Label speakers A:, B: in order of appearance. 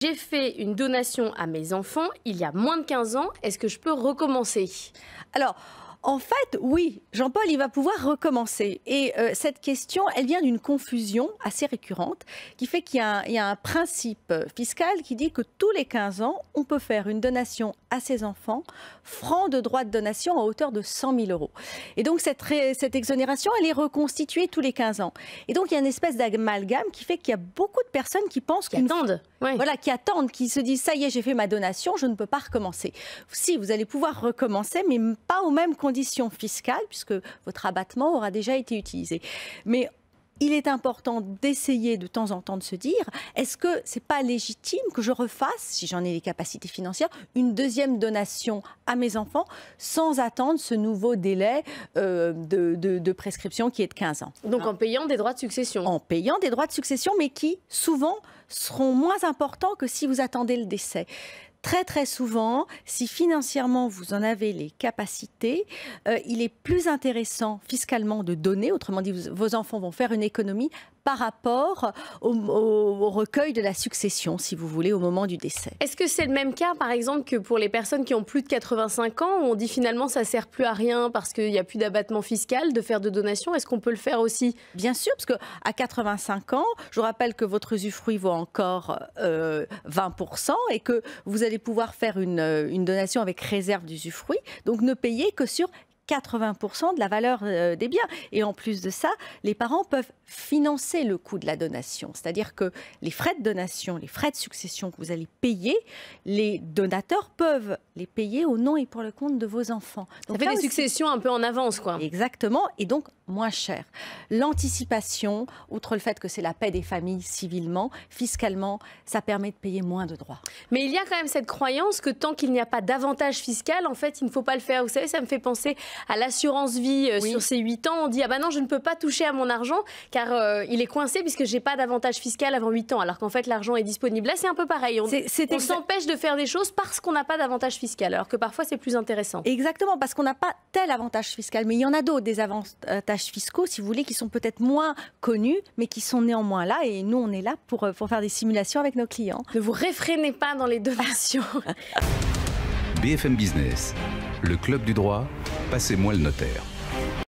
A: J'ai fait une donation à mes enfants il y a moins de 15 ans. Est-ce que je peux recommencer?
B: Alors, en fait, oui, Jean-Paul, il va pouvoir recommencer. Et cette question, elle vient d'une confusion assez récurrente qui fait qu'il y a un principe fiscal qui dit que tous les 15 ans, on peut faire une donation à ses enfants, franc de droit de donation à hauteur de 100 000 euros. Et donc, cette exonération, elle est reconstituée tous les 15 ans. Et donc, il y a une espèce d'amalgame qui fait qu'il y a beaucoup de personnes qui pensent
A: Qui attendent. Ouais.
B: Voilà, qui attendent, qui se disent « ça y est, j'ai fait ma donation, je ne peux pas recommencer ». Si, vous allez pouvoir recommencer, mais pas aux mêmes conditions fiscales, puisque votre abattement aura déjà été utilisé. Mais il est important d'essayer de temps en temps de se dire, est-ce que c'est pas légitime que je refasse, si j'en ai les capacités financières, une deuxième donation à mes enfants sans attendre ce nouveau délai de prescription qui est de 15 ans.
A: Donc en payant des droits de succession.
B: En payant des droits de succession, mais qui souvent seront moins importants que si vous attendez le décès. Très très souvent, si financièrement vous en avez les capacités, il est plus intéressant fiscalement de donner, autrement dit vos enfants vont faire une économie par rapport au recueil de la succession, si vous voulez, au moment du décès.
A: Est-ce que c'est le même cas, par exemple, que pour les personnes qui ont plus de 85 ans, où on dit finalement ça ne sert plus à rien parce qu'il n'y a plus d'abattement fiscal de faire de donation? Est-ce qu'on peut le faire aussi?
B: Bien sûr, parce qu'à 85 ans, je vous rappelle que votre usufruit vaut encore 20% et que vous allez pouvoir faire une donation avec réserve d'usufruit, donc ne payez que sur 80% de la valeur des biens. Et en plus de ça, les parents peuvent financer le coût de la donation. C'est-à-dire que les frais de donation, les frais de succession que vous allez payer, les donateurs peuvent les payer au nom et pour le compte de vos enfants.
A: Donc ça fait des successions un peu en avance, quoi.
B: Exactement, et donc moins cher. L'anticipation, outre le fait que c'est la paix des familles civilement, fiscalement, ça permet de payer moins de droits.
A: Mais il y a quand même cette croyance que tant qu'il n'y a pas d'avantage fiscal, en fait, il ne faut pas le faire. Vous savez, ça me fait penser à l'assurance vie sur ces 8 ans. On dit, ah ben non, je ne peux pas toucher à mon argent car il est coincé puisque je n'ai pas d'avantage fiscal avant 8 ans, alors qu'en fait, l'argent est disponible. Là, c'est un peu pareil. On s'empêche de faire des choses parce qu'on n'a pas d'avantage fiscal, alors que parfois, c'est plus intéressant.
B: Exactement, parce qu'on n'a pas tel avantage fiscal. Mais il y en a d'autres, des avantages fiscaux, si vous voulez, qui sont peut-être moins connus, mais qui sont néanmoins là. Et nous, on est là pour faire des simulations avec nos clients.
A: Ne vous réfrénez pas dans les donations.
C: BFM Business, le club du droit, passez-moi le notaire.